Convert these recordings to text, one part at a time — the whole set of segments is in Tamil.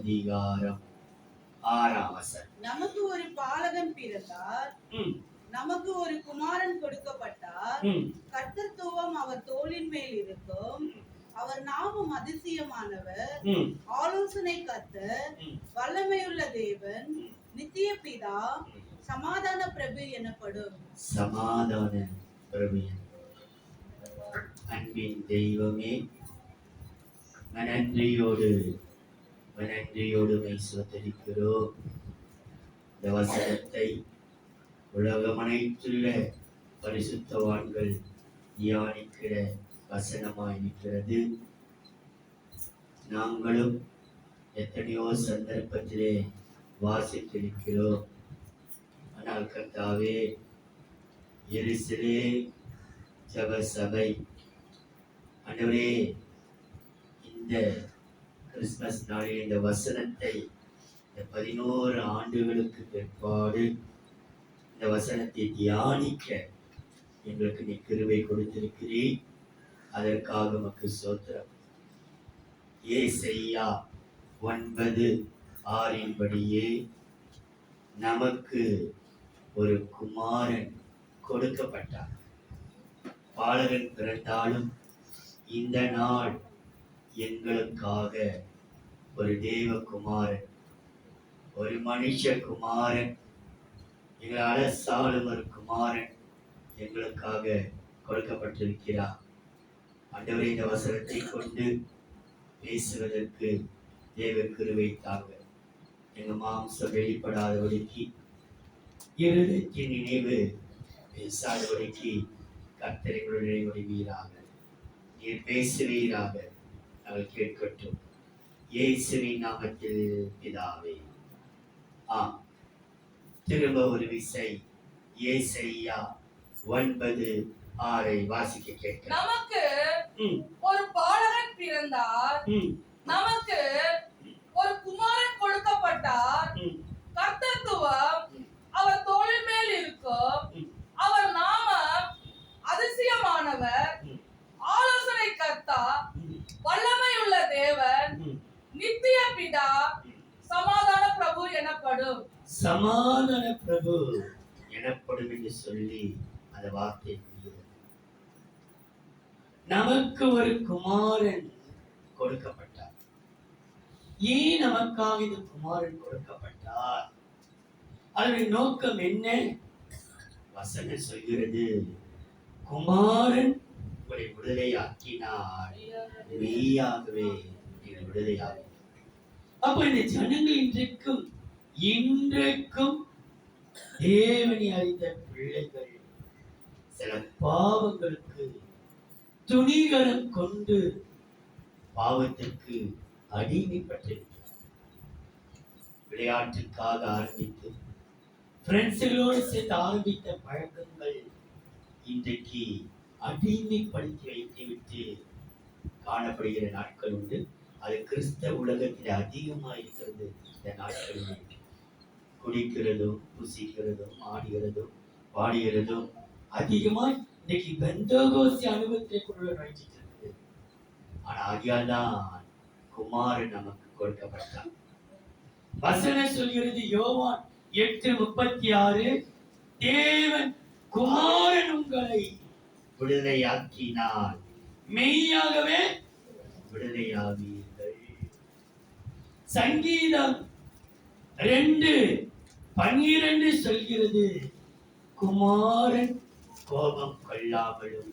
அதிகாரம் 6ஆம் வசனம். நமக்கு ஒரு பாலகன் பிறந்தார், நமக்கு ஒரு குமாரன் கொடுக்கப்பட்டார், கர்த்தத்துவம் அவர் தோளின் மேல் இருக்கும். அவர் நாமம் அதிசயமானவர், ஆலோசனை கர்த்தர், வல்லமையுள்ள தேவன், நித்திய பிதா, சமாதான பிரபு எனப்படும். சமாதான பிரபு. அன்பின் தெய்வமே, நன்றியோடு சோதரிக்கிறோம். இந்த வசனத்தை உலகம் அனைத்துள்ள பரிசுத்தவான்கள் தியானிக்கிற வசனமாயிருக்கிறது. நாங்களும் எத்தனையோ சந்தர்ப்பத்திலே வாசித்திருக்கிறோம். ஆனால் கர்த்தாவே, எருசலேம் ஜெப சபை ஆண்டவரே, இந்த கிறிஸ்துமஸ் நாளில் இந்த வசனத்தை இந்த 11 ஆண்டுகளுக்கு பிற்பாடு இந்த வசனத்தை தியானிக்க எங்களுக்கு நீ கிருபை கொடுத்திருக்கிறீர். அதற்காக உமக்கு ஸ்தோத்திரம். ஏசாயா 9:6 படியே நமக்கு ஒரு குமாரன் கொடுக்கப்பட்டார். பாலகன் பிறந்தாலும் இந்த நாள் எங்களுக்காக ஒரு தேவகுமாரன், ஒரு மனுஷ குமாரன், எங்களால் சாலும் ஒரு குமாரன் எங்களுக்காக கொடுக்கப்பட்டிருக்கிறார். ஆண்டவரே, இந்த வசனத்தை கொண்டு பேசுவதற்கு தேவ கிருபை தாங்க. எங்க மாம்சம் வெளிப்படாதபடிக்கு, இருதயத்தின் நினைவு பேசாதபடிக்கு கர்த்தர் எங்களுடைய உதவியீராக, நீர் பேசுவீராக. நாங்கள் கேட்கட்டும், இயேசுவின் நாமத்தில் பிதாவே, திரும்ப ஒரு விசை ஏசாயா 9:6 வாசிக்க கேட்க. நமக்கு ஒரு பாலகன் பிறந்தார், நமக்கு ஒரு குமாரன் கொடுக்கப்பட்டார், கர்த்தத்துவம் அவர் தோளின் மேல் இருக்கும். அவர் நாமம் அதிசயமானவர், ஆலோசனை கர்த்தா, வல்லமையுள்ள தேவன், நித்திய பிதா, சமாதான பிரபு எனப்படும். சமாதான பிரபு எனப்படும் என்று சொல்லி அந்த வார்த்தை நமக்கு ஒரு குமாரன் கொடுக்கப்பட்டார். ஏன் நமக்காக இந்த குமாரன் கொடுக்கப்பட்டார்? அதனுடைய நோக்கம் என்ன? வசனம் சொல்கிறது, குமாரன் உங்களை விடுதலையாக்கினார், மெய்யாகவே நீங்கள் விடுதலையாகும். அப்ப இந்த ஜனங்கள் இன்றைக்கும் தேவனை அறிந்த பிள்ளைகள் சில பாவங்களுக்கு துணிகரம் கொண்டு பாவத்திற்கு அடிமைப்பட்டிருக்கிறார். விளையாட்டுக்காக ஆரம்பித்து பிரெண்ட்ஸுகளோடு சேர்த்து ஆரம்பித்த பழக்கங்கள் இன்றைக்கு அடிமைப்படுத்தி வைத்துவிட்டு காணப்படுகிற நாட்கள் உண்டு. அது கிறிஸ்தவ உலகத்தில் அதிகமாக இருக்கிறது. இந்த நாட்களில் குடிக்கிறதும், புசிக்கிறதும், ஆடுகிறதும், பாடுகிறதும் அதிகமாக இன்னைக்கு பெந்தகோஸ்தி அனுபவத்தை கொண்டு நினைச்சிட்டு இருக்குது. ஆனா ஆகியால்தான் குமாரன் நமக்கு கொடுக்கப்பட்டான். வசனம் சொல்கிறது, யோவான் 8:36, தேவன் குமாரன் உங்களை விடுதலையாக்கினார், மெய்யாகவே விடுதலையாவீர்கள். சங்கீதம் 2:12 சொல்கிறது, குமாரன் கோபம் கொள்ளாமலும்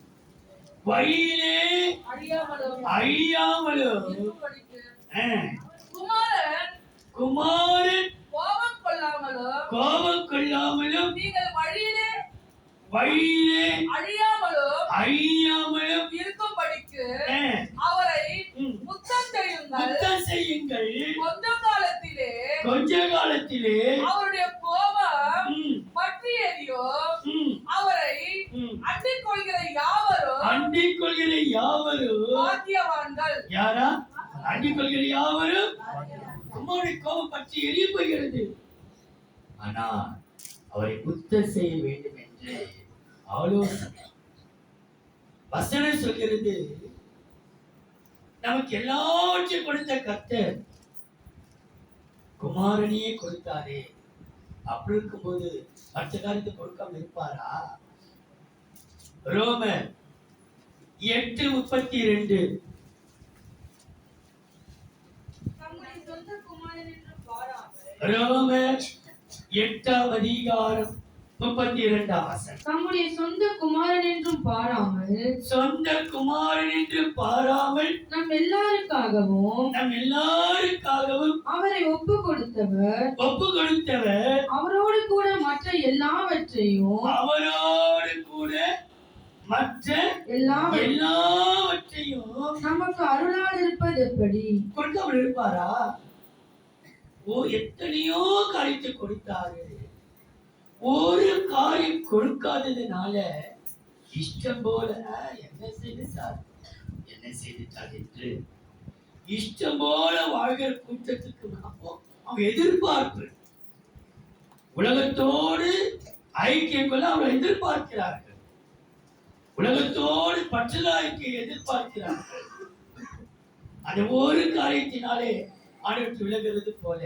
வழியிலே அழியாமலும் குமாரன் கோபம் கொள்ளாமலும் நீங்கள் வழியிலே அழியாமலும் இருக்கும்படிக்கு அவரை முத்தம் செய்யுங்கள். கொஞ்ச காலத்திலே அவருடைய கோபம் பற்றி எரியும். அவரை அண்டிக் கொள்கிற யாவரும் பாக்கியவான்கள். யாரா அண்டிக் கொள்கிற யாவரும் நம்முடைய கோபம் பற்றி எரிய போகிறது. ஆனால் அவரை முத்தம் செய்ய வேண்டும் என்று ஆலோசனை வசனம் சொல்கிறது. நமக்கு எல்லாவற்றையும் கொடுத்த கர்த்தர் குமாரனையே கொடுத்தாரே, அப்படி இருக்கும்போது மற்ற காரியத்தை கொடுக்காம இருப்பாரா? ரோமர் 8:32. தம்முடைய சொந்த குமாரன் என்று பாராமல் ரோமர் 8:32 தம்முடைய சொந்த குமாரன் என்றும் பாராமல் சொந்த குமாரன் என்று பாராமல் நம் எல்லாருக்காகவும் அவரை ஒப்பு கொடுத்தவர் அவரோடு கூட மற்ற எல்லாவற்றையும் நமக்கு அருளாதிருப்பது எப்படி? கொடுக்காமல் இருப்பாரா? எத்தனையோ காரியத்தை கொடுத்தாரு. ஒரு காரியம் கொடுக்காததுனால இஷ்டம் போல என்ன செய்துட்டார் என்று இஷ்டம் போல வாழ்கிற கூட்டத்துக்கு அவங்க எதிர்பார்ப்பு, உலகத்தோடு ஐக்கியம் கொள்ள அவங்க எதிர்பார்க்கிறார்கள், உலகத்தோடு பற்றுதாய்க்கு எதிர்பார்க்கிறார்கள். அந்த ஒரு காரியத்தினாலே ஆண்டவருக்கு விலகிறது போல.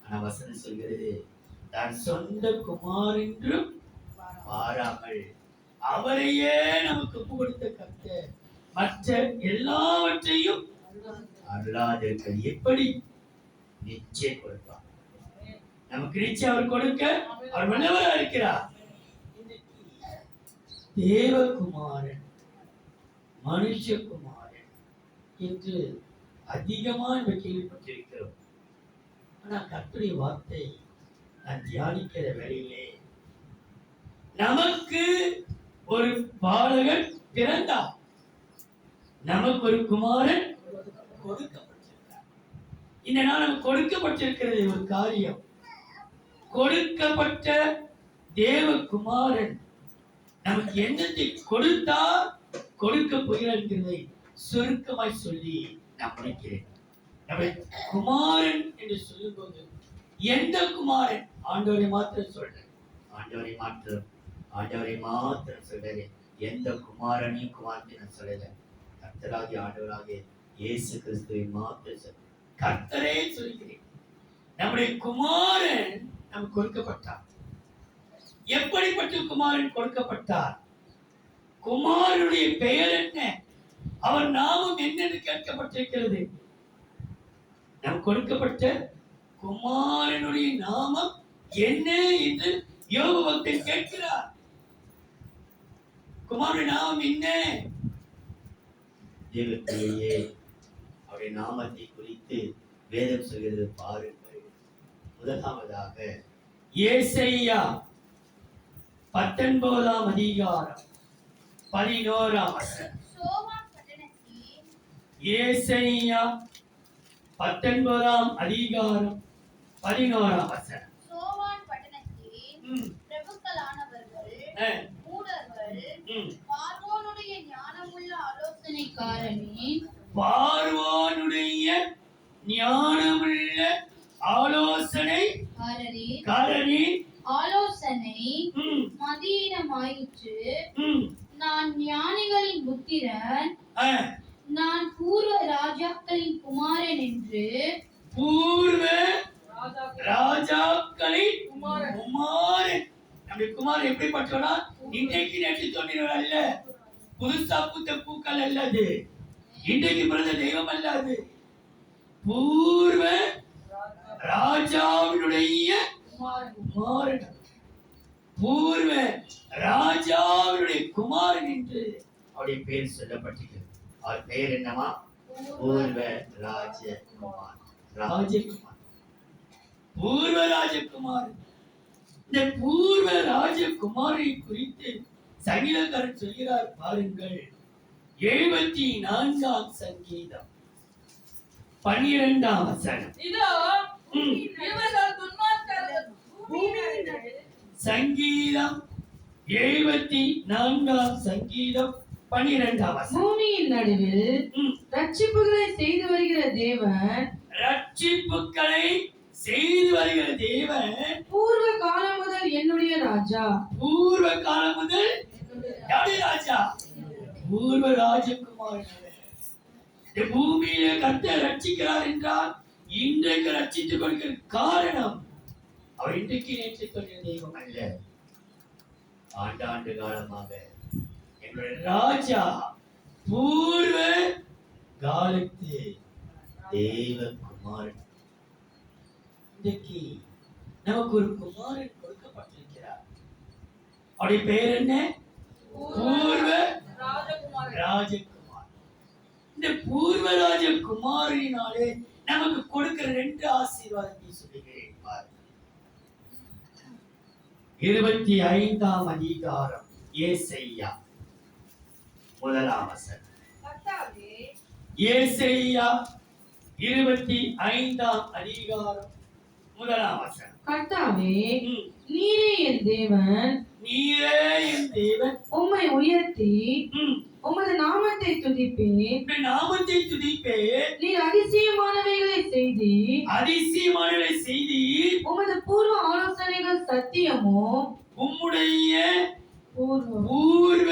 ஆனா வசனம் சொல்கிறது, தான் சொந்த குமார் என்றும் பாராமல் அவரையே நமக்கு ஒப்பு கொடுத்த கர்த்தர் மற்ற எல்லாவற்றையும் அருளாதிருக்க எப்படி? நிச்சயம் கொடுப்பார். நமக்கு நிச்சயம் அவர் கொடுக்க அவர் வல்லவரா இருக்கிறார். தேவகுமாரன், மனுஷகுமாரன் என்று அதிகமா நம்ம கேள்விப்பட்டிருக்கிறோம். ஆனா கர்த்தருடைய வார்த்தை நான் தியானிக்கிற வேளையிலே நமக்கு ஒரு பாலகன் பிறந்தார், நமக்கு ஒரு குமாரன் கொடுக்கப்பட்டிருக்கிறார். இந்த நாள் நமக்கு கொடுக்கப்பட்டிருக்கிறது ஒரு காரியம். கொடுக்கப்பட்ட தேவகுமாரன் நமக்கு என்னத்தை கொடுத்தார், கொடுக்க போகிறதை சுருக்கமாய் சொல்லி நான் நினைக்கிறேன். நம்முடைய குமாரன் என்று சொல்லும்போது எந்த குமாரன்? ஆண்டவரை மாத்திரம் சொல்றேன், ஆண்டவரை மாத்திரம் சொல்றேன். எந்த குமாரனையும் குமாரத்தை நான் சொல்லல. கர்த்தராகி ஆண்டவராக இயேசு கிறிஸ்துவை மாத்திரம் சொல்றேன். கர்த்தரே சொல்கிறேன். நம்முடைய குமாரன் நமக்கு கொடுக்கப்பட்டார். எப்படிப்பட்ட குமாரன் கொடுக்கப்பட்டார்? குமாரனுடைய பெயர் என்ன? அவர் நாமம் என்னன்னு கேட்கப்பட்டிருக்கிறது. நமக்கு கொடுக்கப்பட்ட குமாரனுடைய நாமம் என்ன என்று யோபு பக்தன் கேட்கிறார். குமாரனுடைய நாமம் என்ன? தேவத்திலேயே அவருடைய நாமத்தை குறித்து வேதம் சொல்கிறது பாருங்கள். முதலாவதாக ஏசாயா 19:11. ஏசாயா 19:11. சோவான் பட்டணத்தில் பிரபுக்களானவர்கள் மூடர்கள் பார்வோனுடைய ஞானமுள்ள ஆலோசனைக்காரரின் ஆலோசனை மதியீனமாயிற்று. நான் ஞானிகளின் புத்திரன், நான் பூர்வ ராஜாக்களின் குமாரன் என்று. பூர்வ ராஜாக்களின் குமாரன். நம்முடைய குமாரன் எப்படிப்பட்டவனா? இன்றைக்கு நேற்று தோன்றினவர் அல்ல, புதுசா புத்த பூக்கள் அல்லது, இன்றைக்கு பிறந்த தெய்வம் அல்லது, பூர்வ ராஜாவினுடைய குமாரன், பூர்வ ராஜாவினுடைய குமாரன் என்று அவருடைய பெயர் சொல்லப்பட்டிருக்கிறது. அவர் பெயர் என்னமா? பூர்வ ராஜகுமார். பூர்வ ராஜகுமார். இந்த பூர்வ ராஜகுமாரை குறித்து சங்கீதக்காரன் சொல்கிறார் பாருங்கள். 74ஆம் சங்கீதம் 12ஆம் வசனம். இதோ இவர்கள் துன்மார்க்கர்கள் சங்கீதம் 74ஆம் சங்கீதம் 12ஆம் வசனம். பூமியின் நடுவில் ரட்சிப்புகளை செய்து வருகிற தேவன், ரட்சிப்புகளை செய்து வருகிற தேவன், பூர்வ காலம் முதல் என்னுடைய ராஜா. பூர்வ காலம் முதல் யாருடைய ராஜா? பூர்வ ராஜகுமாரன். இந்த பூமியில கர்த்தர் ரட்சிக்கிறார் என்றால் இன்றைக்கு ரட்சித்துக் கொடுக்கிற காரணம் அவர் இன்றைக்கு நேற்று சொல்கிற தெய்வம் அல்ல. ஆண்டாண்டு காலமாக எங்களுடைய ராஜா பூர்வ காலத்து தேவகுமாரன். இன்றைக்கு நமக்கு ஒரு குமாரன் கொடுக்கப்பட்டிருக்கிறார். அவருடைய பெயர் என்ன? பூர்வ ராஜகுமாரன். ராஜகுமார். இந்த பூர்வ ராஜகுமாரனாலே நமக்கு கொடுக்கிற 2 ஆசீர்வாதத்தை சொல்லுகிறேன் பாருங்க. 25ஆம் அதிகாரம் ஏசாயா முதலாம் வசனம். கர்த்தாவே, ஏசாயா 25ஆம் அதிகாரம் முதலாம் வசனம். கர்த்தாவே, ம். நீரே என் தேவன், நீரே என் தேவன். உம்மை உயர்த்தி ம். உமது நாமத்தை துதிப்பேன். உம்முடைய நாமத்தை துதிப்பேன். நீர் அதிசயமானவைகளை செய்தீர். அதிசயமானதை செய்தீர். உமது பூர்வ ஆலோசனைகள் சத்தியமோ. உம்முடைய பூர்வ பூர்வ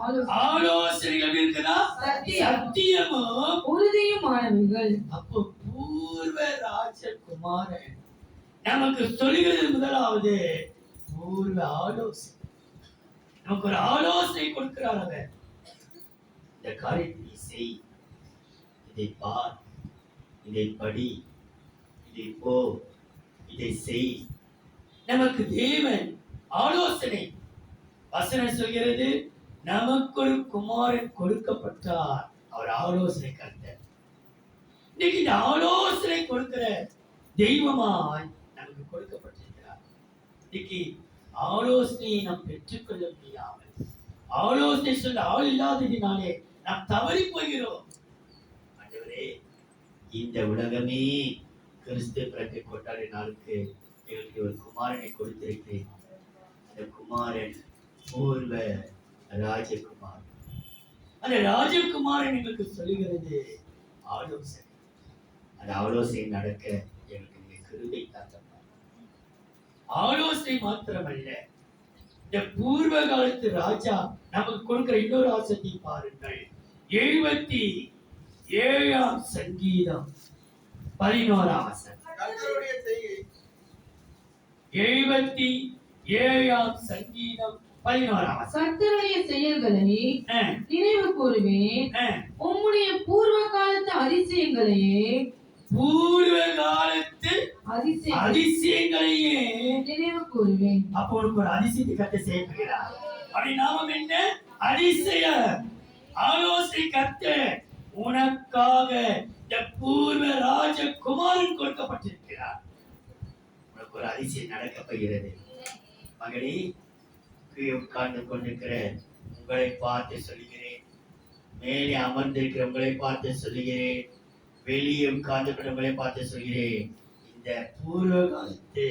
ஆலோசனை ஆலோசனைகள் இருக்குதா? சத்தியம். சத்தியமும். உறுதியுமானவைகள். அப்போ பூர்வ ராஜகுமாரன் நமக்கு சொல்லுகிறது முதலாவது பூர்வ ஆலோசனை. நமக்கு ஒரு ஆலோசனை கொடுக்கிறார். அவர் இந்த காரியத்தை செய், இதை பார், இதை படி, இதை போ, இதை செய். நமக்கு தேவன் ஆலோசனை. வசனம் சொல்கிறது நமக்கு ஒரு குமாரன் கொடுக்கப்பட்டார். அவர் ஆலோசனை கர்த்தர். இன்னைக்கு இந்த ஆலோசனை கொடுக்கிற தெய்வமாய் நமக்கு கொடுக்கப்பட்டிருக்கிறார். இன்னைக்கு ஆலோசனையை நாம் பெற்றுக்கொள்ள முடியாமல், ஆலோசனை சொல்ல ஆள் இல்லாததினாலே நாம் தவறி போகிறோம். ஆண்டவரே, இந்த உலகமே கிறிஸ்து பிறக்க கொண்டாடிய நாளுக்கு எங்களுக்கு ஒரு குமாரனை கொடுத்திருக்கிறேன். அந்த குமாரன் பூர்வ ராஜகுமார். அந்த ராஜகுமாரன் எங்களுக்கு சொல்லுகிறது ஆலோசனை. அந்த ஆலோசனை நடக்க எங்களுக்கு நீங்க கிருபை தாங்க. ஆலோசனை மாத்திரமல்ல, இந்த பூர்வ காலத்து ராஜா நமக்கு கொடுக்கிற இன்னொரு ஆசத்தை பாருங்கள். 77ஆம் சங்கீதம் 11ஆம் வசனம். கர்த்தருடைய செய்கை 77ஆம் சங்கீதம் 11ஆம் வசனம். கர்த்தருடைய செயல்களை நினைவு கூறுவேன். உம்முடைய பூர்வ காலத்து அதிசயங்களையே பூர்வ காலத்து அதிசயம் அதிசயங்களையே நினைவு கூறுவேன். அப்போ உனக்கு ஒரு அதிசயத்தை கத்த செய்கிறார். அப்படி நாமம் என்ன? அதிசயம். ஆலோசனை கத்த உனக்காக இந்த பூர்வ ராஜகுமாரன் கொடுக்கப்பட்டிருக்கிறார். உனக்கு ஒரு அதிசயம் நடக்கப் போகிறது. மகளே, கீழே உட்கார்ந்து கொண்டிருக்கிற உங்களை பார்த்து சொல்லுகிறேன். மேலே அமர்ந்திருக்கிற உங்களை பார்த்து சொல்லுகிறேன். வெளியே உட்கார்ந்து உங்களை பார்த்து சொல்கிறேன். இந்த பூர்வ காலத்து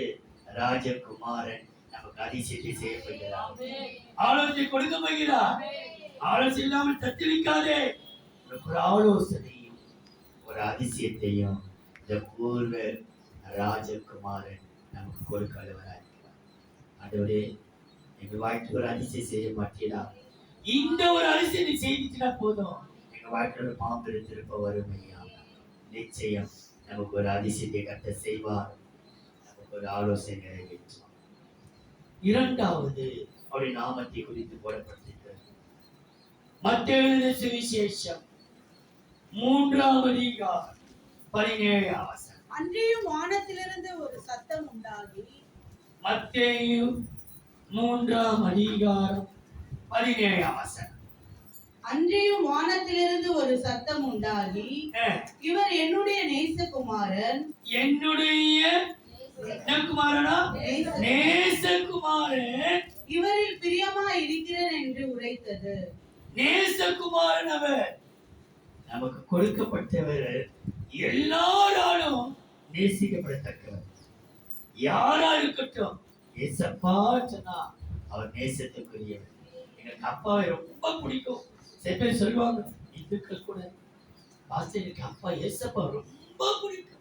ராஜகுமாரன் நமக்கு அதிசயத்தை செய்யப்படுகிறார். ஆலோசனை கொடுக்க போகிறார். ஆலோசனை இல்லாமல் தத்தளிக்காதே. உனக்கு ஒரு ஆலோசனையும் ஒரு அதிசயத்தையும் இந்த பூர்வ ராஜகுமாரன் நமக்கு கொடுக்க வல்லவராயிருக்கிறார். ஆண்டவரே, எங்க வாழ்க்கை ஒரு அதிசயம் செய்ய மாட்டீரா? இந்த ஒரு அதிசயத்தை செய்துச்சுனா போதும், எங்க வாழ்க்கையோட மாபெரும் திருப்ப வறுமையா நிச்சயம் நமக்கு ஒரு அதிசயத்தை கத்த செய்வார். நமக்கு ஒரு ஆலோசனை நிறைவேற்றுவார். இரண்டாவது அவருடைய நாமத்தை குறித்து போடப்பட்டிருக்கிறது. மத்தேயு சுவிசேஷம் 3ஆம் அதிகாரம் 17ஆம் வசனம். அன்றியும் வானத்திலிருந்து ஒரு சத்தம் உண்டாகி, மத்தேயு 3ஆம் அதிகாரம் 17ஆம் வசனம். அன்றியும் வானத்திலிருந்து ஒரு சத்தம் உண்டாகி, இவர் என்னுடைய நேசகுமாரன், என்னுடைய குமாரனா? நேசகுமாரன், இவரில் பிரியமா இருக்கிறேன் என்று உரைத்தது. நேசகுமாரன் அவர். நமக்கு கொடுக்கப்பட்டவர் எல்லாராலும் நேசிக்கப்படத்தக்கவர். யாரா இருக்கட்டும், ஏசப்பா சொன்னா அவர் நேசத்துக்குரியவர். எனக்கு அப்பாவை ரொம்ப பிடிக்கும். சில பேர் சொல்லுவாங்க, இந்துக்கள் கூட, பாஸ்டருக்கு அப்பா ஏசப்பா ரொம்ப பிடிக்கும்.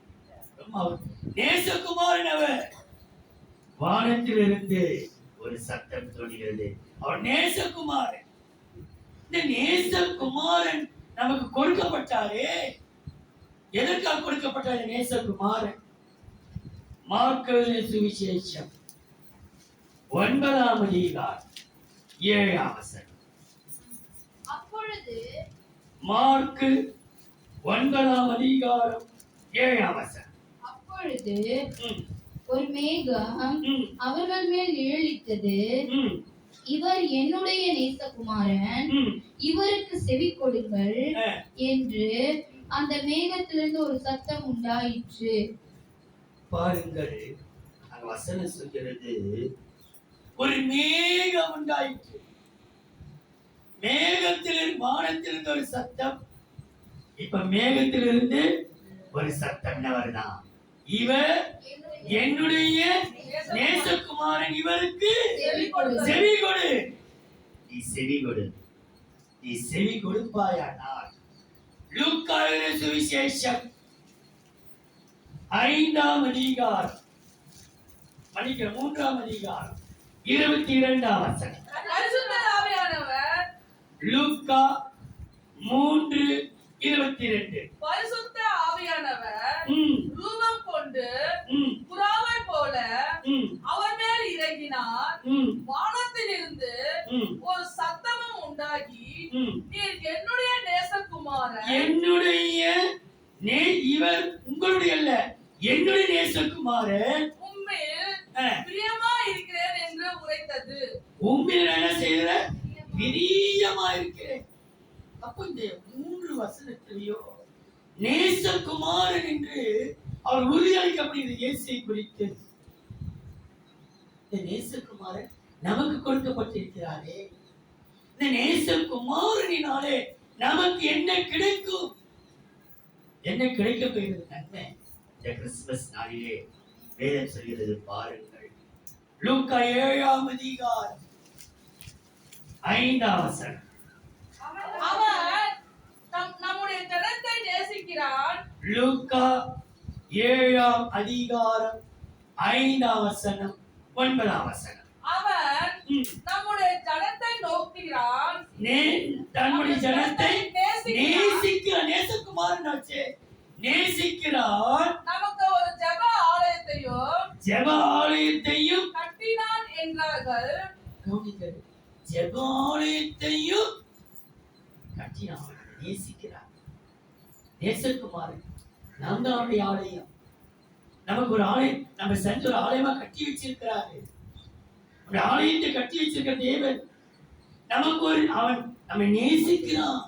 அவர் நேசகுமாரன். அவர் வானத்திலிருந்து ஒரு சத்தம் தோன்றுகிறது. அவர் நேசகுமாரன். இந்த நேசகுமாரன் நமக்கு கொடுக்கப்பட்டாரே, எதற்காக கொடுக்கப்பட்ட இந்த நேசகுமாரன்? மார்க்கு எழுதின சுவிசேஷம் 9ஆம் அதிகாரம் 7ஆம் வசனம். அப்பொழுது மார்க்கு 9ஆம் அதிகாரம் 7ஆம் வசனம். அப்பொழுது ம், ஒரு மேகம் ம், அவர்கள் மேல் நிழலிட்டது. ம், இவர் என்னுடைய நேசகுமாரன், ம். இவருக்கு செவி கொடுங்கள் ஆ, என்று அந்த மேகத்திலிருந்து ஒரு சத்தம் உண்டாயிற்று. பாருங்கள், அங்க வசனம் சொல்கிறது, ஒரு மேகம் உண்டாயிற்று. மேகத்திலிருந்து, வானத்திலிருந்து ஒரு சத்தம். இப்ப மேகத்திலிருந்து ஒரு சத்தம் என்ன வருதான்? இவர் என்னுடைய நேசகுமாரன், இவருக்கு செவி கொடுங்கள். செவி கொடு. நீ செவி கொடு. நீ செவி கொடுப்பாயானால் லூக்கா எழுதின சுவிசேஷம் 5ஆம் அதிகாரம், மன்னிக்கிறேன், 3ஆம் அதிகாரம் 22ஆம் வசனம். பரிசுத்த ஆவியானவர் லூக்கா 3:22. பரிசுத்த ஆவியானவர் ம், ரூபம் கொண்டு ம், புறாவை போல ம், அவர் மேல் இறங்கினார். ம், வானத்திலிருந்து ம், ஒரு சத்தமும் உண்டாகி, ம். நீர் என்னுடைய நேசகுமாரன், என்னுடைய இவர் உங்களுடைய அல்ல, என்னுடைய நேசகுமாரன், உம்மில் ஆ, பிரியமா இருக்கிறேன் என்று உரைத்தது. உண்மையில நான் என்ன செய்யற? பிரியமா இருக்கிறேன். அப்போ இந்த 3 வசனத்திலேயோ நேசகுமாரன் என்று அவர் உறுதியளிக்கப்படுகிறது. இயேசுவை குறித்து இந்த நேசகுமாரன் நமக்கு கொடுக்கப்பட்டிருக்கிறாரே, இந்த நேசகுமாரனினாலே நமக்கு என்ன கிடைக்கும்? என்ன கிடைக்க போகிறது? நன்மை. இந்த கிறிஸ்துமஸ் நாளிலே வேதம் சொல்கிறது, பாருங்கள், லூக்கா 7ஆம் அதிகாரம் 5ஆம் வசனம். அவர் நம்முடைய ஜனத்தை நேசிக்கிறான். லூக்கா 7ஆம் அதிகாரம் 5ஆம் வசனம் 9ஆம் வசனம். அவன் ம். நம்முடைய ஜனத்தை நோக்குகிறான். தன்னுடைய ஜனத்தை நேசிக்கிறான். நேசிக்கிறான். நேசகுமாரனாச்சே, நேசிக்கிறான். நமக்கு ஒரு ஜெப ஆலயத்தையும் ஜெப ஆலயத்தையும் கட்டினான் என்றார்கள். கவனிங்கள், ஜெப ஆலயத்தையும் கட்டினான். நேசிக்கிறான். நேசகுமாரன். நாம் தான் அவருடைய ஆலயம். நமக்கு ஒரு ஆலயம், நம்ம செஞ்ச ஒரு ஆலயமா கட்டி வச்சிருக்கிறாரு. ஒரு ஆலயத்தை கட்டி வச்சிருக்கிற தேவன் நமக்கு ஒரு, அவன் நம்மை நேசிக்கிறான்.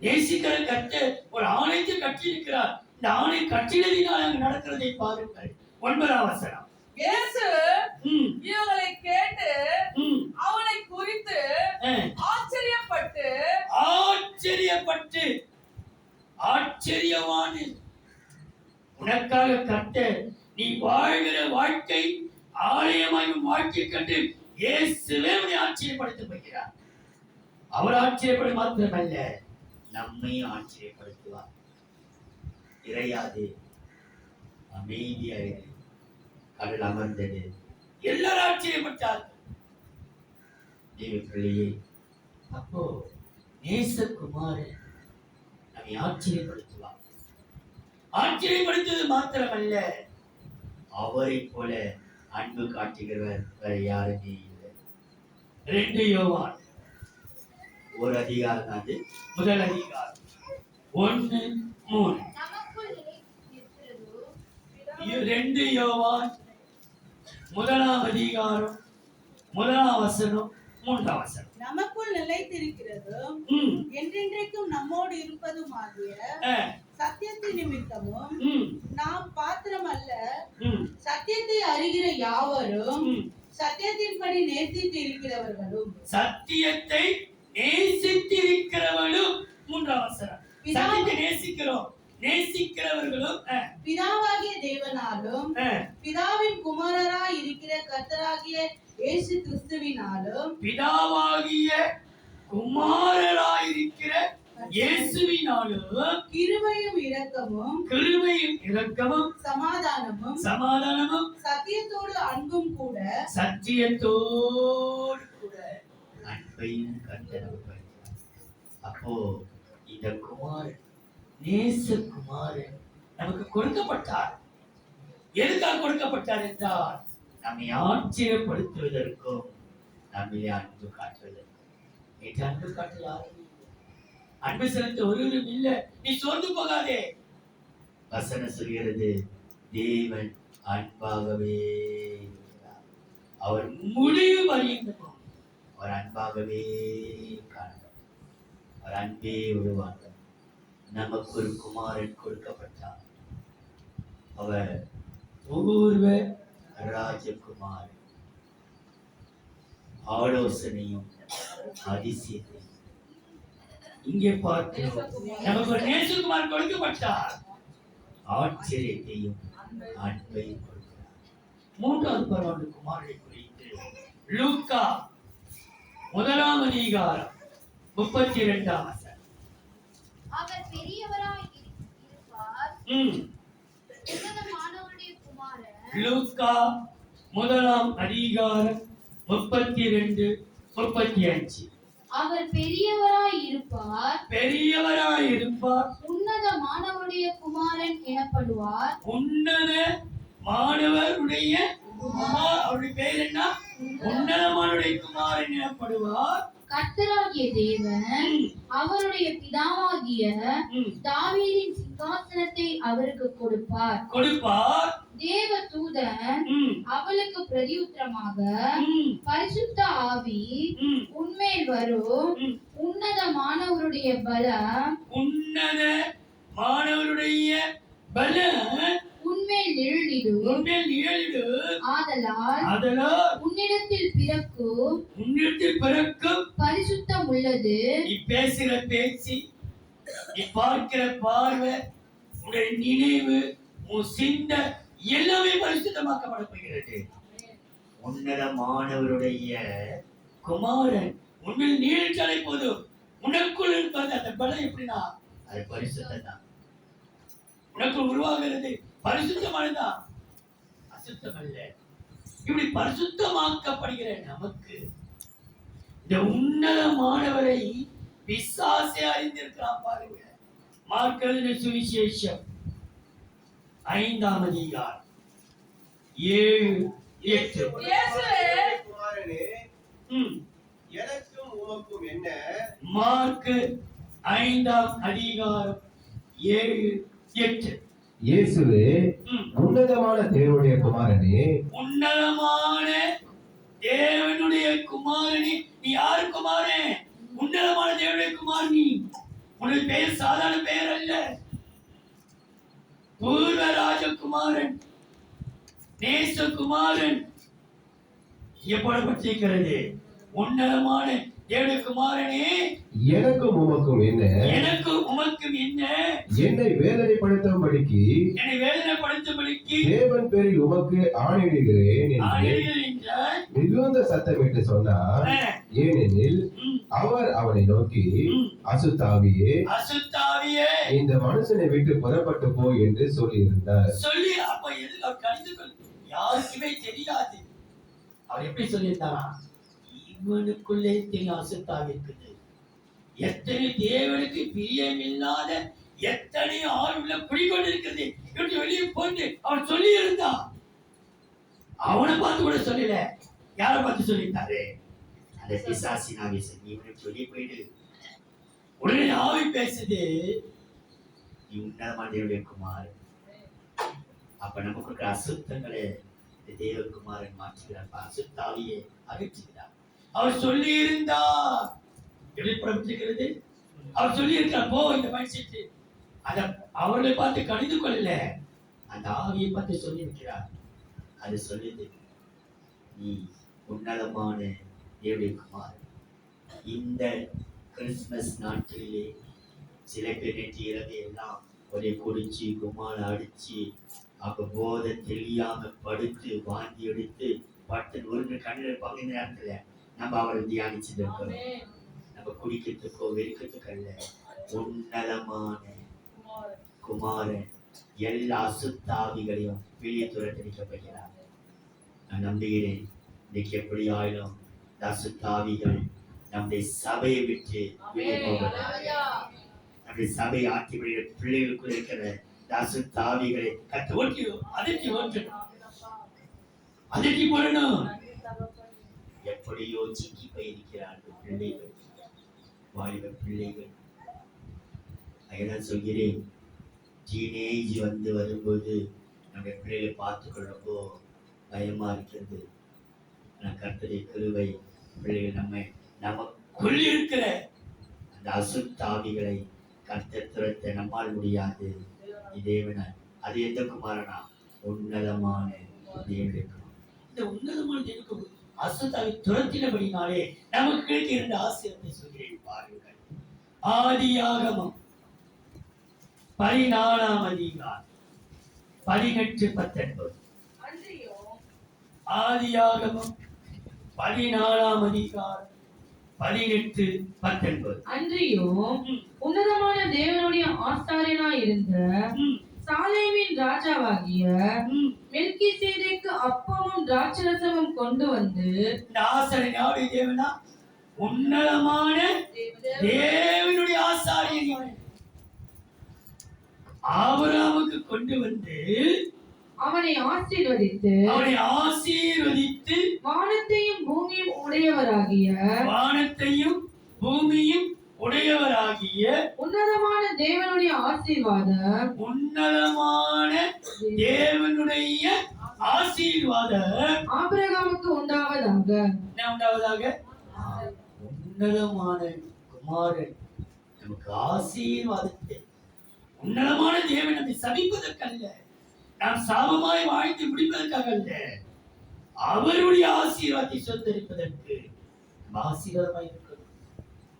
நேசிக்கிற கர்த்தர் ஒரு ஆலயத்தை கட்டி இருக்கிறார். இந்த ஆலயம் கட்டினதினால் அங்கு நடக்கிறதை பாருங்கள். 9ஆம் வசனம். இயேசு ம், இவங்களை கேட்டு ம், அவனை குறித்து ஆச்சரியப்பட்டு ஆச்சரியப்பட்டு, ஆச்சரியமான உனக்காக கர்த்தர் நீ வாழ்கிற வாழ்க்கை ஆலயமாயும் வாழ்க்கை கண்டு இயேசுவே உன்னை ஆச்சரியப்படுத்த போகிறார். அவர் ஆச்சரியப்பட மாத்திரமல்ல, நம்மை ஆச்சரியப்படுத்துவார். இறையாது, அமைதியாயிரு, கடல் அமர்ந்தது, எல்லாரும் ஆச்சரியப்பட்டார்கள். தேவ பிள்ளையே, அப்போ நேசகுமாரன் நம்மை ஆச்சரியப்படுத்துவார். ஆச்சரியப்படுத்துவது மாத்திரமல்ல, அவரை போல அன்பு காட்டுகிறவர் வேற யாருமே இல்லை. 2 யோவான் 1 அதிகாரம், அது முதல் அதிகாரம் 1:3. நமக்குள் இருக்கிறதோ 2 யோவான் 1ஆம் அதிகாரம் 1ஆம் வசனம் 3ஆம் வசனம். நமக்குள் நிலைத்திருக்கிறதும் ம், என்றென்றைக்கும் நம்மோடு இருப்பதுமாகிய ஆ, சத்தியத்தின் நிமித்தமும் ம், நாம் பாத்திரம் அல்ல, ம், சத்தியத்தை அறிகிற யாவரும் ம். சத்தியத்தின்படி நேசித்து இருக்கிறவர்களும் சத்தியத்தை நேசித்திருக்கிறவளும் 3ஆம் வசனம். சத்தியத்தை நேசிக்கிறோம், நேசிக்கிறவர்களும் பிதாவாகிய தேவனாலும் பிதாவின் குமாரராய் இருக்கிற கர்த்தராகிய இயேசு கிறிஸ்துவினாலும் பிதாவாகிய குமாரராயிருக்கிற இயேசுவினாலும் கிருபையும் இரக்கமும் கிருபையும் இரக்கமும் சமாதானமும் சமாதானமும் சத்தியத்தோடு அன்பும் கூட சத்தியத்தோடு கூட அன்பையும் கர்த்தர் நமக்கு அளிக்கிறார். அப்போ இந்த குமாரன் நேசகுமாரன் நமக்கு கொடுக்கப்பட்டார். எதுக்காக கொடுக்கப்பட்டார் என்றால் நம்மை ஆச்சரியப்படுத்துவதற்கும் நம்மை அன்பு காட்டுவதற்கும். நேற்று அன்பு காட்டலாம், அன்பு செலுத்த ஒருவரும் இல்லை, நீ சோர்ந்து போகாதே. வசனம் சொல்கிறது, தேவன் அன்பாகவே இருக்கிறார். அவர் முடிவு வரையும் அவர் அன்பாகவே காணப்பட்டார். அவர் அன்பே உருவானார். நமக்கு ஒரு குமாரன் கொடுக்கப்பட்டார். அவர் பூர்வ ராஜகுமாரன். ஆலோசனையும் அதிசயத்தையும் இங்கே பார்க்கிறோம். நமக்கு ஒரு நேசகுமாரன் கொடுக்கப்பட்டார். ஆச்சரியத்தையும் அன்பையும் கொடுக்கிறார். மூன்றாவது பரவாண்டு குமாரனை குறித்து லூக்கா 1ஆம் அதிகாரம் 32ஆம் வசனம். அவர் பெரியவராய் இருப்பார். உன்னதமானவருடைய குமாரன். லூக்கா 1ஆம் அதிகாரம் 32, 35. அவர் பெரியவராய் இருப்பார். பெரியவராய் இருப்பார். உன்னதமானவருடைய குமாரன் எனப்படுவார். உன்னத மாணவருடைய அவருடைய பேர் என்ன? உன்னதமானுடைய குமாரன் எனப்படுவார். கர்த்தராகிய தேவன் அவருடைய பிதாவாகிய தாவீதின் சிங்காசனத்தை அவருக்கு கொடுப்பார். தேவ தூதன் அவளுக்கு பிரதியுத்தரமாக, பரிசுத்த ஆவி உன்மேல் வரும், உன்னதமானவருடைய பலம் உன்மேல் நிழலிடும். ஆதலால் உன்னிடத்தில் பிறக்கும் பரிசுத்தம் உள்ளது. நீ பேசுகிற பேச்சு, நீ பார்க்கிற பார்வை, உன்னுடைய நினைவு, உன் சிந்தை எல்லாமே பரிசுத்தமாக்கப்பட போகிறது. உன்னதமானவருடைய குமாரன் உன்னில் நீடித்தாலே போதும். உனக்குள் இருப்பது அந்த பலம் எப்படின்னா அது பரிசுத்தம் தான். உனக்குள் உருவாகிறது பரிசுத்தமானதா, அசுத்தம் அல்ல. இப்படி பரிசுத்தமாக்கப்படுகிற நமக்கு இந்த உன்னதமானவரை பிசாசே அறிந்திருக்கிறான் பாருங்க. மார்க் எழுதின சுவிசேஷம் 5ஆம் அதிகாரம் 7, 8. எனக்கும் உமக்கும் என்ன? மார்க் 5ஆம் அதிகாரம் 7, 8. இயேசுவே, உன்னதமான தேவனுடைய குமாரனே, உன்னதமான தேவனுடைய குமாரனே. நீ யாரு குமாரன்? உன்னதமான தேவனுடைய குமாரனி. உன்னுடைய பெயர் சாதாரண பெயர் அல்ல. பூர்வ ராஜகுமாரன், நேசகுமாரன் எப்படப்பட்டிருக்கிறது. உன்னதமான தேவனுடைய குமாரனே, எனக்கும் உமக்கும் என்ன? எனக்கும் உமக்கும் என்ன? என்னை வேதனைப்படுத்தும்படிக்கு தேவன் பேரில் உமக்கு ஆணையிடுகிறேன் என்று மிகுந்த சத்தமிட்டு சொன்னார். ஏனெனில் அவர் அவனை நோக்கி, அசுத்தாவியே, இந்த மனுஷனை விட்டு புறப்பட்டு போ என்று சொல்லியிருந்தார். யாருக்குமே தெரியாது. அவர் எப்படி சொல்லியிருந்தாரா? இவனுக்குள்ளே தெரியும் அசுத்தாவி இருக்குது. எத்தனை தேவனுக்கு பிரியமில்லாத எத்தனை ஆளுள்ள குடிக்கொண்டிருக்கிறது இவற்றை வெளியே போட்டு அவர் சொல்லி இருந்தா. அவனை பார்த்து கூட சொல்லல, யாரை பார்த்து சொல்லிட்டாரு? அந்த பிசாசின் ஆவி இவனுக்கு சொல்லி போயிடு. உடனே ஆவி பேசுது, நீ உன்னதமான தேவனுடைய குமாரன். அப்ப நமக்கு இருக்கிற அசுத்தங்களை தேவகுமாரன் மாற்றுகிறார். அசுத்தாவியை அகற்றுகிறார். அவர் சொல்லி இருந்தார். வெளிப்படப்பட்டிருக்கிறது. அவர் சொல்லி இருக்கிறார், போ இந்த மைண்ட். அத அவர்களை பார்த்து கடிந்து கொள்ளல, அந்த ஆவியை பார்த்து சொல்லி இருக்கிறார். அது சொல்லுது, நீ உன்னதமான தேவனுடைய குமாரன். இந்த கிறிஸ்துமஸ் நாட்களிலே சில பேர் நேற்று இரவு எல்லாம் ஒரே குடிச்சு கும்மால அடிச்சு அப்ப போதை தெரியாம படுத்து வாங்கி எடுத்து பட்டு ஒரு கண்ணில் இருப்பாங்க. இந்த நேரத்துல நம்ம அவரை தியானிச்சுட்டு இருக்கிறோம். நம்ம குடிக்கிறதுக்கோ வெறுக்கிறதுக்கு அல்ல, உன்னதமான குமாரன் எல்லா அசுத்தாவிகளையும் வெளியே துரத்தடிக்கப்படுகிறார். நான் நம்புகிறேன், இன்னைக்கு எப்படி ஆயிடும் இந்த அசுத்தாவிகள் நம்முடைய சபையை விட்டு வெளியே போகிறார். அப்படி சபை ஆட்சி புரிகிற பிள்ளைகளுக்குள் இருக்கிற இந்த அசுத்தாவிகளை கத்து ஓட்டி அதட்டி ஓட்டணும், அதட்டி போடணும். எப்படியோ சிக்கி போயிருக்கிறார்கள் பிள்ளைகள், வாலிப பிள்ளைகள். அதான் சொல்கிறேன், டீனேஜ் வரும்போது நம்முடைய பிள்ளைகளை பார்த்து கொள்ளப்போ பயமா இருக்கிறது. கர்த்தருடைய கிருபை பிள்ளைகள் நமக்குள் இருக்கிற அந்த அசுத்தாவிகளை கர்த்தர் துரத்த நம்மால் முடியாது. தேவன அது எந்த குமாரனா? உன்னதமான தேவனுக்கு. இந்த உன்னதமான தேவனுக்கு அசுத்தாவை துரத்தினபடினாலே நமக்கு இரண்டு ஆசீர்வாதத்தை சொல்கிறேன் பாருங்கள். ஆதியாகமம் 14ஆம் அதிகாரம் 18-19. ஆதியாகமம் 14ஆம் அதிகாரம் 18-19. அன்றியும் உன்னதமான தேவனுடைய ஆசாரியனாய் இருந்த சாலேமின் ராஜாவாகிய மெல்கிசேதேக்கு அப்பமும் திராட்சரசமும் கொண்டு வந்து, இந்த ஆசாரியன் யாருடைய தேவனா? உன்னதமான தேவனுடைய ஆசாரியன் ஆபிரகாமுக்கு கொண்டு வந்து அவனை ஆசீர்வதித்து வானத்தையும் பூமியும் உடையவராகிய உன்னதமான தேவனுடைய ஆசீர்வாதம் ஆபிரகாமுக்கு உண்டாவதாக. என்ன உண்டாவதாக? உன்னதமான குமாரன் நமக்கு ஆசீர்வாதத்தை, உன்னதமான தேவன் நம்மை சபிப்பதற்கல்ல, நாம் சாபமாய் வாழ்ந்து முடிப்பதற்காக அல்ல, அவருடைய ஆசீர்வாதத்தை சொந்தரிப்பதற்கு ஆசீர்வாதமாய் இருக்கிறது.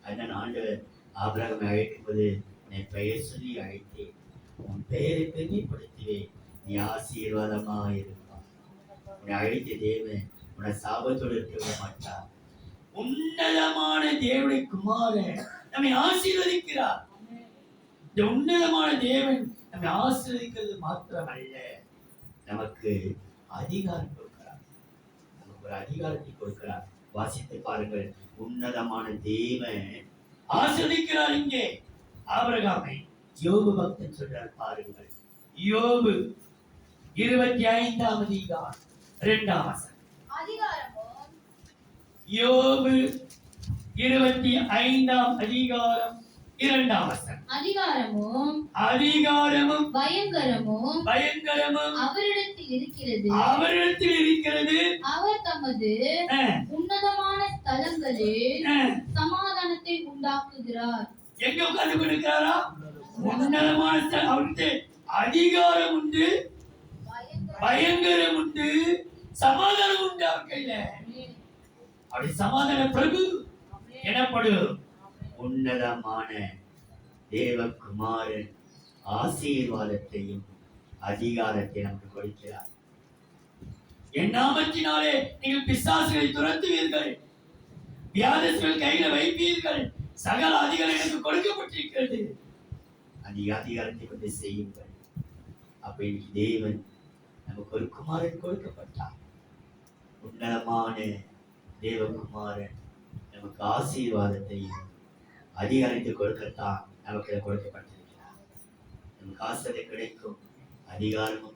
அதனால் ஆண்டவர் ஆபிரகாமை அழைக்கும் போது என் பெயர் சொல்லி அழைத்தேன், உன் பெயரை பெருமைப்படுத்துவேன், நீ ஆசீர்வாதமாய் இருப்பான். உன்னை அழைத்த தேவன் உன்னை சாபத்தோடு இருக்க விட மாட்டார். உன்னதமான தேவனுடைய குமாரன் நம்மை ஆசீர்வதிக்கிறார். இந்த உன்னதமான தேவன் நம்மை ஆசீர்வதிக்கிறது மாத்திரமல்ல, நமக்கு அதிகாரம் கொடுக்கிறார். நமக்கு ஒரு அதிகாரத்தை கொடுக்கிறார். வாசித்து பாருங்கள். உன்னதமான தேவன் ஆசீர்வதிக்கிறார். இங்கே ஆபிரகாமை யோபு பக்தன் சொல்றார் பாருங்கள். யோபு 25ஆம் அதிகாரம் 2ஆம் வசனம். யோபு 25ஆம் அதிகாரம் 2ஆம் வசனம். அதிகாரமும் பயங்கரமும் அவரிடத்தில் இருக்கிறது. அவர் தமது உன்னதமான ஸ்தலங்களில் சமாதானத்தை உண்டாக்குகிறார். எங்க உட்கார்ந்து கொண்டிருக்கிறாரா? உன்னதமான ஸ்தலம். அவருக்கு அதிகாரம் உண்டு, பயங்கரம் உண்டு, சமாதானம் உண்டு. அவர் கையில அப்படி சமாதான பிரபு எனப்படும் உன்னதமான தேவகுமாரன் ஆசீர்வாதத்தையும் அதிகாரத்தை நமக்கு கொடுக்கிறார். என் நாமத்தினாலே நீங்கள் பிசாசுகளை துரத்துவீர்கள், வியாதிகள் கையில வைப்பீர்கள், சகல அதிகாரம் எனக்கு கொடுக்கப்பட்டிருக்கிறது. அந்த அதிகாரத்தை கொண்டு செய்யுங்கள். அப்ப இன்னைக்கு தேவன் நமக்கு ஒரு குமாரன் கொடுக்கப்பட்டார். உன்னதமான தேவகுமாரன் நமக்கு ஆசீர்வாதத்தையும் அதிகாரத்தை கொடுக்கத்தான் நமக்கு கொடுக்கப்பட்டிருக்கிறார். நமக்கு ஆசை கிடைக்கும், அதிகாரமும்.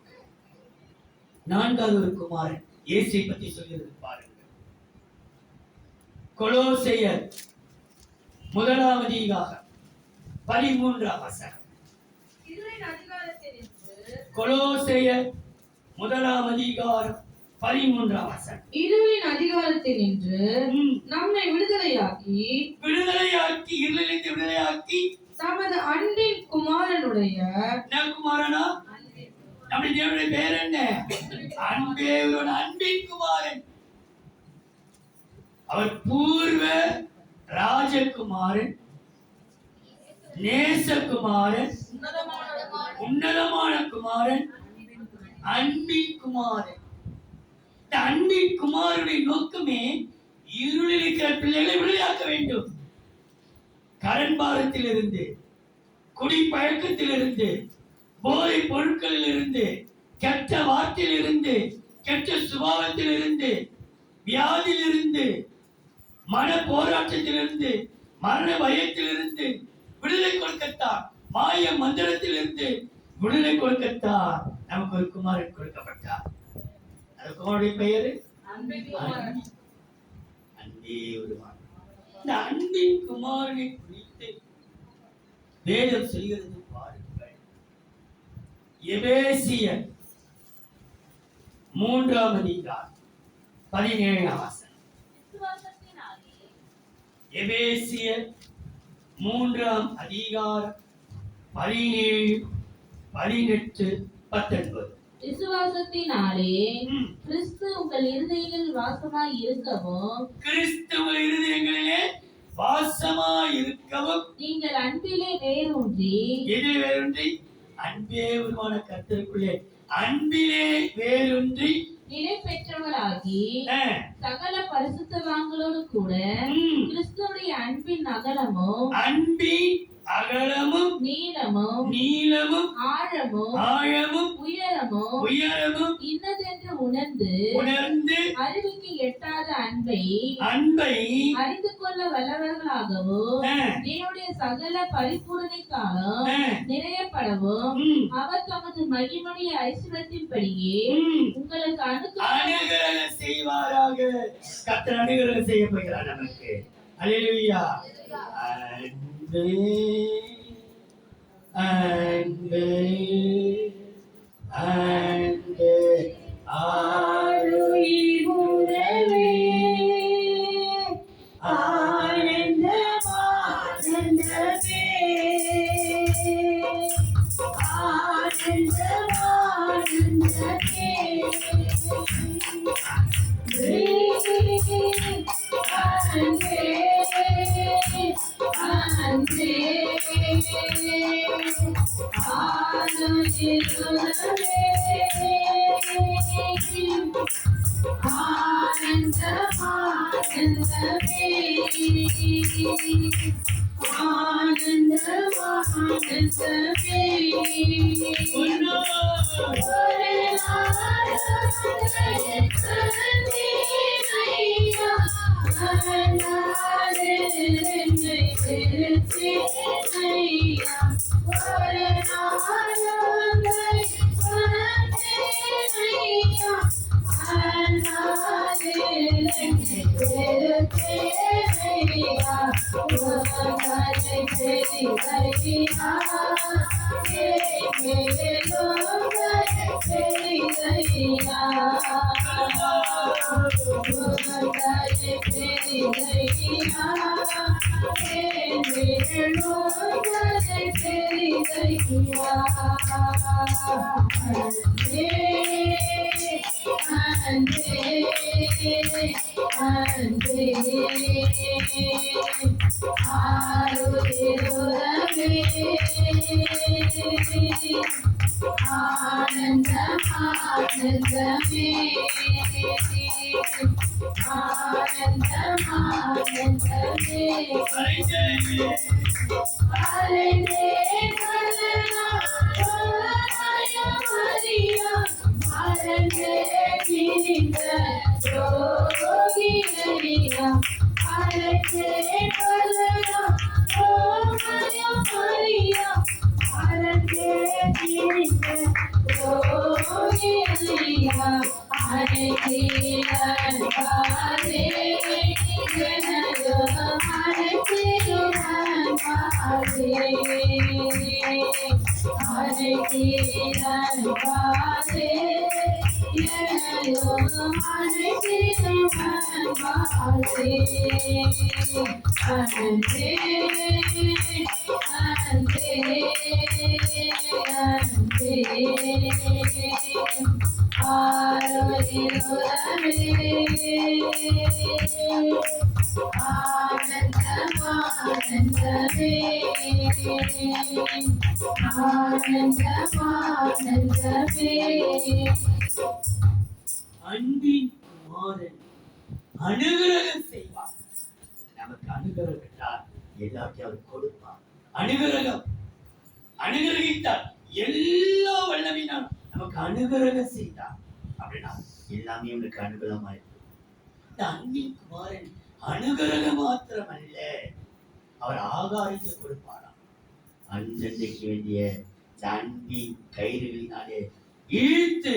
4வது ஒரு குமாரன் இயேசுவை பற்றி சொல்கிறது பாருங்கள். கொலோசையர் 1ஆம் அதிகாரம் 13ஆம் வசனம். கொலோசையர் 1ஆம் அதிகாரம் 13ஆம் வசனம். இருளின் அதிகாரத்தில் நின்று நம்மை விடுதலையாக்கி இருளிலிருந்து விடுதலையாக்கி தமது அன்பின் குமாரனுடைய குமாரனா? நம்முடைய தேவனுடைய பேர் என்ன? அன்பின் குமாரன். அவர் பூர்வ ராஜகுமாரன், நேசகுமாரன், உன்னதமான குமாரன், அன்பின் குமாரன். அன்பின் குமாரனுடைய நோக்கமே இருளில் இருக்கிற பிள்ளைகளை விடுதலையாக்க வேண்டும். கடன்பாரத்தில் இருந்து, குடிப்பழக்கத்தில் இருந்து, போதை பொருட்களில் இருந்து, கெட்ட வார்த்தையில் இருந்து, கெட்ட சுபாவத்தில் இருந்து, வியாதியில் இருந்து, மன போராட்டத்தில் இருந்து, மரண பயத்தில் இருந்து, விடுதலை கொடுக்கத்தான், மாய மந்திரத்திலிருந்து விடுதலை கொடுக்கத்தான் நமக்கு ஒரு குமாரன் கொடுக்கப்பட்டார். அந்த குமாரனுடைய பெயரு அன்பின் குமாரன். அன்பே உருவான். இந்த அன்பின் குமாரனை குறித்து வேதம் சொல்கிறது பாருங்கள். எபேசியர் 3ஆம் அதிகாரம் 17ஆம் வசனம். எபேசியர் 3ஆம் அதிகாரம் 17, 18, 19. விசுவாசத்தினாலே ம். கிறிஸ்து உங்கள் இருதயங்களில் வாசமாய் இருக்கவும் கிறிஸ்துவ இருதயங்களிலே வாசமாய் இருக்கவும் நீங்கள் அன்பிலே வேரூன்றி எது வேரூன்றி? அன்பே உருவான கர்த்தருக்குள்ளே அன்பிலே வேரூன்றி நிலை பெற்றவராகி அஹ், சகல பரிசுத்தவான்களோடு கூட ம், கிறிஸ்துவுடைய அன்பின் அகலமும் அன்பின் அகலமும் நீளமும் நீளமும் ஆழமும் ஆழமும் உயரமும் உயரமும் இன்னதென்று உணர்ந்து உணர்ந்து அறிவுக்கு எட்டாத அன்பை அன்பை அறிந்து கொள்ள வல்லவர்களாகவும் அஹ், தேவனுடைய சகல பரிபூரணத்தாலும் அஹ், நிறையப்படவும் ம், அவர் தமது மகிமையுடைய ஐஸ்வரத்தின்படியே ம், உங்களுக்கு அனுகிரகம் அனுகிரகம் செய்வாராக. கர்த்தர் அனுகிரகம் செய்ய போகிறார் நமக்கு. அல்லேலூயா. அன்பே அன்பே அன்பே ஆருயிர் உறவே ஆனந்தம் ஆனந்தமே ஆனந்தம் ஆனந்தமே அன்பின் குமாரன் அனுகிரகம் செய்வார். நமக்கு அனுகிரகம் என்றால் எல்லாத்தையும் அவர் கொடுப்பார். அனுகிரகம் அனுகிரகித்தார். எல்லா வல்லமையினாலும் நமக்கு அனுகிரகம் செய்தார் அப்படின்னா எல்லாமே உங்களுக்கு அனுகிரகமா இருக்கு. இந்த அன்பின் குமாரன் அனுகிரகம் மாத்திரம் அல்ல, அவர் ஆகாரத்தை கொடுப்பாராம். அன்றைக்கு வேண்டிய இந்த அன்பின் கயிறுகளினாலே இழுத்து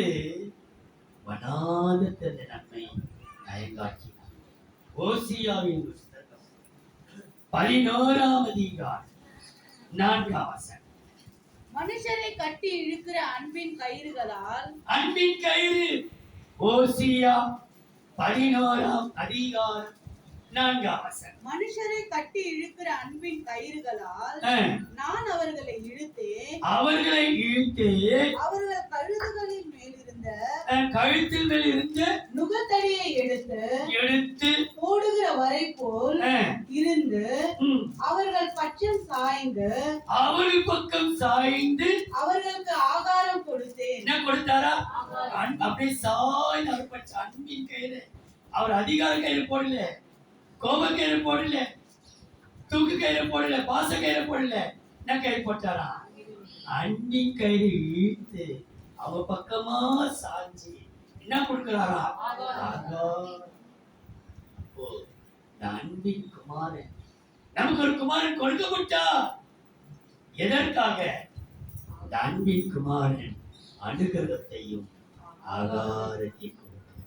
வனாந்தத்தில் நம்மை நயங்காட்டினார். ஓசியாவின் புஸ்தகம் 11ஆம் அதிகாரம் 4ஆம் வசனம். மனுஷரை கட்டி இழுக்கிற அன்பின் கயிறுகளால் அன்பின் கயிறு. ஓசியா 11ஆம் அதிகாரம் 4ஆம் வசனம். மனுஷரை கட்டி இழுக்கிற அன்பின் கயிறுகளால் நான் அவர்களை இழுத்தேன். அவர்களை இழுத்து அவர்கள் கழுதுகளின் மேலிருந்த கழுத்தில் மேல் இருந்த நுகத்தடியை எடுத்து போடுகிற வரை போல் இருந்து அவர்கள் பட்சம் சாய்ந்து அவர்கள் பக்கம் சாய்ந்து அவர்களுக்கு ஆகாரம் கொடுத்தேன். என்ன கொடுத்தாரா? அப்படியே சாய்ந்து அவர் பட்ச அன்பின் கயிறு. அவர் அதிகார கயிறு போடல, கோப கயிறு போடல, தூக்கு கயிறு போடல, பாச கயிறு போடல. என்ன கயிறு போட்டாரா? அன்பின் கயிறு இழுத்து அவ பக்கமா சாஞ்சி என்ன கொடுக்கிறாரா? அப்போ இந்த அன்பின் குமாரன், நமக்கு ஒரு குமாரன் கொடுக்கப்பட்டா எதற்காக? இந்த அன்பின் குமாரன் அனுகிரகத்தையும் ஆகாரத்தையும் கொடுத்தார்.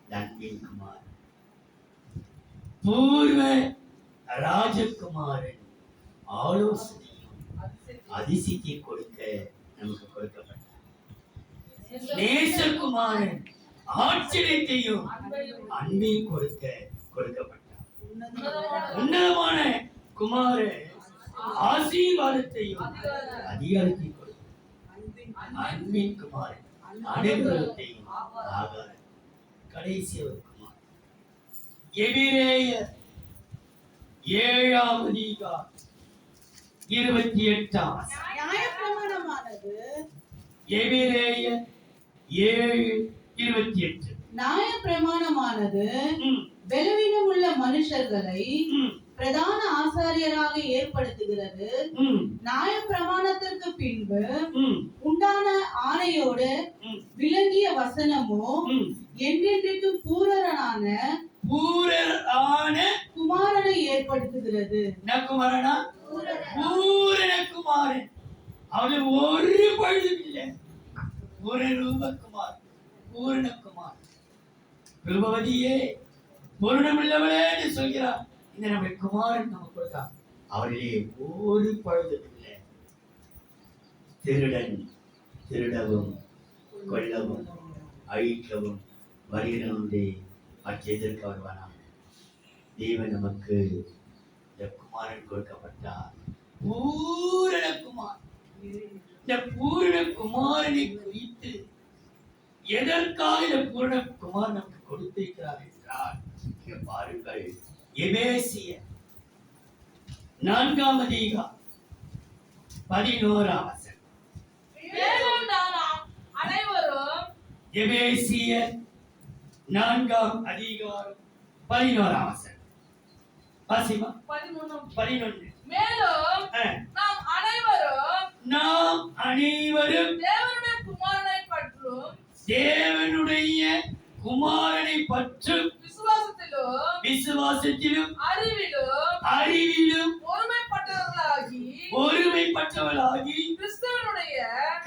இந்த அன்பின் குமாரன் பூர்வ ராஜகுமாரன் ஆலோசனையும் அதிசயத்தை கொடுக்க நமக்கு கொடுக்கப்பட்டார். நேசகுமாரன் ஆச்சரியத்தையும் அன்பையும் கொடுக்கப்பட்டார். உன்னதமான குமாரன் ஆசீர்வாதத்தையும் அதிகாரத்தையும் கொடுத்தார். அன்பின் குமாரன் அனுகிரகத்தையும் ஆகாரம். கடைசி ஒரு குமாரன் எபிரேயர் 7ஆம் அதிகாரம் 28ஆம் வசனம். நியாயப்பிரமாணமானது எபிரேயர் 7:28. நியாயப்பிரமாணமானது பலவீனமுள்ள மனுஷர்களை பிரதான ஆசாரியராக ஏற்படுத்துகிறது. நியாயப்பிரமாணத்திற்கு பின்பு உண்டான ஆணையோடு விளங்கிய வசனமோ என்றென்றைக்கும் பூரண குமாரனை ஏற்படுத்துகிறது. என்ன குமாரனா? பூரண குமாரன். அவரு ஒரு பழுதும் இல்லை. ஒரு ரூபகுமார், பூரணகுமார். ரூபவதியே, பூரணமுள்ளவளே என்று சொல்கிறார். இந்த நம்ம குமாரன் நமக்கு கொடுத்தா அவரிலே ஒரு பழுதும் இல்லை. திருடன் திருடவும் கொல்லவும் அழிக்கவும் வருகிறவனுடைய மற்ற எதற்கு வருவானா? தேவன் நமக்கு இந்த குமாரன் கொடுக்கப்பட்டார். பூரண குமார். இந்த பூரண குமாரனை குறித்து எதற்காக இந்த பூரண குமார் நமக்கு கொடுத்திருக்கிறார் என்றால், இங்க பாருங்கள், எபேசியர் 4ஆம் அதிகாரம் 11ஆம் வசனம். மேலும் நாம் அனைவரும் எபேசியர் 4ஆம் அதிகாரம் 11ஆம் வசனம். வாசிமா 11. மேலும் நாம் அனைவரும் தேவனுடைய குமாரனை பற்றும் விசுவாசத்திலும் அறிவிலும் ஒருமைப்பட்டவர்களாகி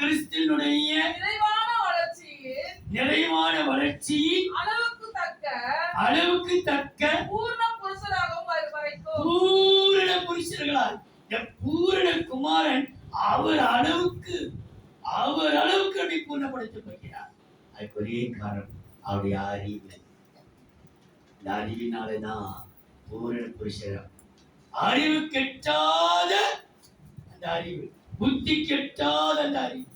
கிறிஸ்துவினுடைய நிறைவான வளர்ச்சியின் அளவுக்கு தக்க பூரண புருஷர்களால் இந்த பூரண குமாரன் அவர் அளவுக்கு அப்படி பூர்ணப்படுத்தப்படுகிறார். அதுக்கு ஒரே காரணம் அவருடைய அறிவு. இந்த அறிவினாலதான் பூரண புருஷரம். அறிவு கெட்டாத அந்த அறிவு, புத்தி கெட்டாத அந்த அறிவு,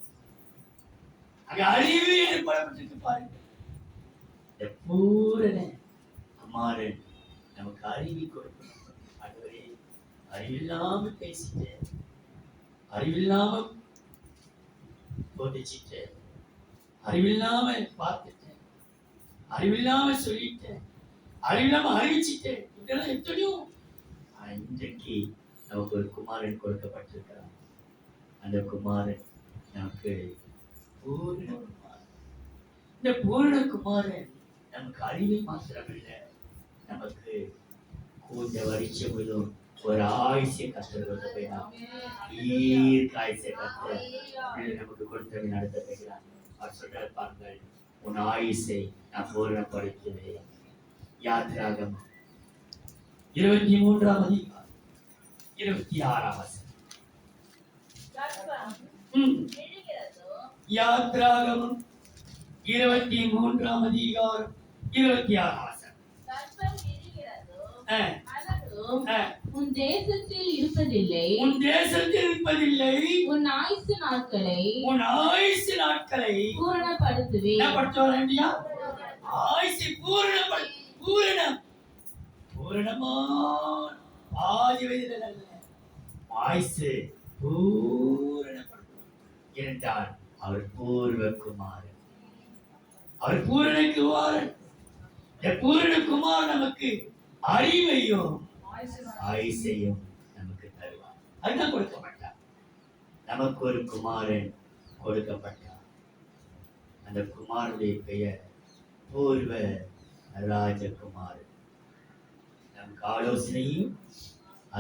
அங்க அறிவு ஏற்படப்பட்டிருக்கு பாருங்க. இந்த பூரண குமாரன் நமக்கு அறிவி கொடுக்கணும். அதுவரை அறிவில்லாம பேசிட்டேன், அறிவில்லாம போதிச்சிட்டேன், அறிவில்லாம பார்த்துட்டேன், அறிவில்லாம சொல்லிட்டேன், அறிவில்லாம அறிவிச்சிட்டேன். இதெல்லாம் எத்தனையோ. இன்றைக்கு நமக்கு ஒரு குமாரன் கொடுக்கப்பட்டிருக்கிறார். அந்த குமாரன் நமக்கு பூரண குமாரன். இந்த பூரண குமாரன் நமக்கு அறிவை மாத்திரமில்லை, நமக்கு கொஞ்ச வருஷங்களும் ஒரு ஆயுசை கத்தர் கொடுக்க போயிடான். ஆயுசை கத்தர் நமக்கு கொடுத்து நடத்த போகிறார். அவர் சொல்றார், பாருங்கள், உன் ஆயுசை நான் பூரணப்படுத்துவேன். யாத்திராகமம் 23ஆம் அதிகாரம் 26ஆம் வசனம். யாத்திராகமம் 23ஆம் அதிகாரம் 26ஆம் வசனம். உன் தேசத்தில் இருப்பதில்லை, உன் தேசத்தில் இருப்பதில்லை, உன் ஆயுசு நாட்களை உன் ஆயுசு நாட்களை பூரணப்படுத்துவேன். என்ன படுத்த வேண்டியா? ஆயுசை பூரணம் பூரணமான பாதி வயதில் அல்ல, ஆயுசு பூரணப்படுத்தும். என்றால் அவர் பூர்வகுமாரன், அவர் பூரணகுமாரன். பூரணகுமார் நமக்கு அறிவையும் ஆயுசையும் நமக்கு தருவார். அதுதான் கொடுக்கப்பட்டார். நமக்கு ஒரு குமாரன் கொடுக்கப்பட்டார். அந்த குமாரனுடைய பெயர் பூர்வ ராஜகுமாரன். நமக்கு ஆலோசனையும்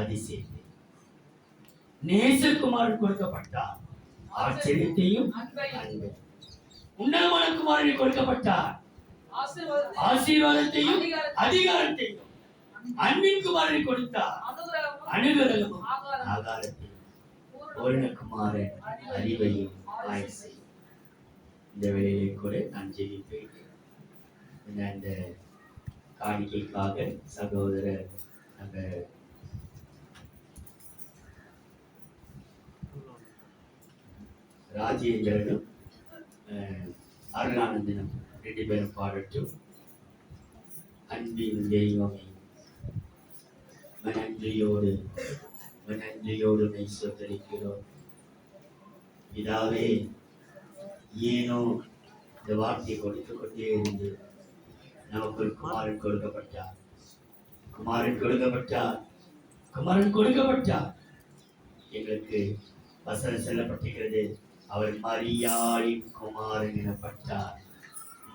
அதிசயத்தையும். நேசகுமாரன் கொடுக்கப்பட்டார், ஆச்சரியத்தையும் அன்பையும். உன்னதமான குமாரனை கொடுக்கப்பட்டார், ஆசீர்வாதத்தையும் அதிகாரத்தையும். அன்பின் குமாரனை கொடுத்தார், அனுகிரகமும் ஆகாரத்தையும். பூரணகுமாரன் அறிவையும் ஆயுசையும். இந்த வேளையிலே கூட நான் ஜெபிப்பேன். அந்த காணிக்கைக்காக சகோதரர் அந்த ராஜேந்திரனும் அருளானந்தனும் 2 பேரும் பாடட்டும். அன்பின் தெய்வமே, நன்றியோடு மெய் சொத்தரிக்கிறோம். இதாவே ஏனோ இந்த வார்த்தை கொடுத்து கொண்டே இருந்து நமக்கு ஒரு குமாரன் கொடுக்கப்பட்டார், குமாரன் கொடுக்கப்பட்டார், குமாரன் கொடுக்கப்பட்டார். எங்களுக்கு வசனம் சொல்லப்பட்டிருக்கிறது, அவர் மரியாளின் குமாரன் எனப்பட்டார்.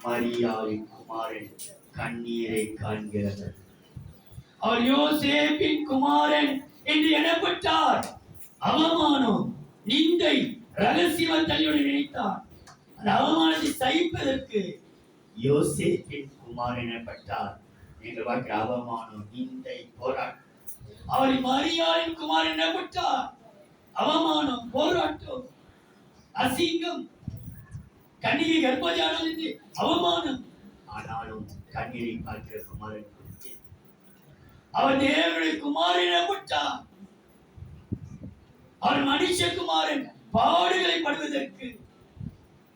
மரியாளின் குமாரன் கண்ணீரை காண்கிறவர். அவர் யோசேப்பின் குமாரன் என்று எனப்பட்டார். அவமானம், நிந்தை, ரகசிய தள்ளியோடு நினைத்தார். அந்த அவமானத்தை சகிப்பதற்கு யோசேப்பின் குமாரன் எனப்பட்டார். நீங்கள் பார்க்கிற அவமானம், நிந்தை, போராட்டம். அவர் மரியாளின் குமாரன் எனப்பட்டார். அவமானம், போராட்டம், அசிங்கம், கண்ணீரை கர்ப்பஜானம் என்று அவமானம். ஆனாலும் கண்ணீரை பார்க்கிற குமாரன் குறித்து அவர் தேவனுடைய குமாரன் எனப்பட்டார். அவர் மனுஷகுமாரன் பாடுகளை படுவதற்கு,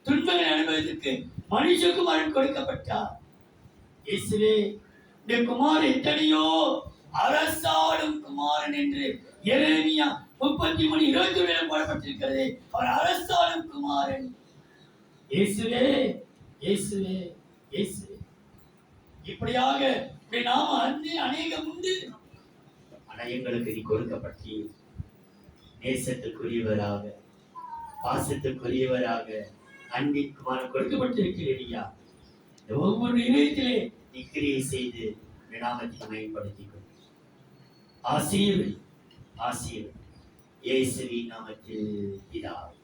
துன்பங்களை அனுபவதற்கு மனுஷகுமாரன் கொடுக்கப்பட்டார். இயேசுவே, இந்த குமாரன் எத்தனையோ அரசாளும் குமாரன் என்று எரேமியா 33:21 போடப்பட்டிருக்கிறது. அவர் அரசாளும் குமாரன். இயேசுவே, இயேசுவே, இயேசுவே. இப்படியாக நாம அநேகம் உண்டு. ஆனா எங்களுக்கு நீ கொடுக்கப்பட்டி நேசத்துக்குரியவராக, பாசத்துக்குரியவராக, அன்பின் குமாரன் கொடுக்கப்பட்டிருக்கிறீயா. ஒவ்வொரு இதயத்திலே நீ கிரியை செய்து நாமத்தை மேம்படுத்திக் கொள். ஆசீர்வதி, ஆசீர்வதி. இயேசுவின் நாமத்தில் பிதாவே.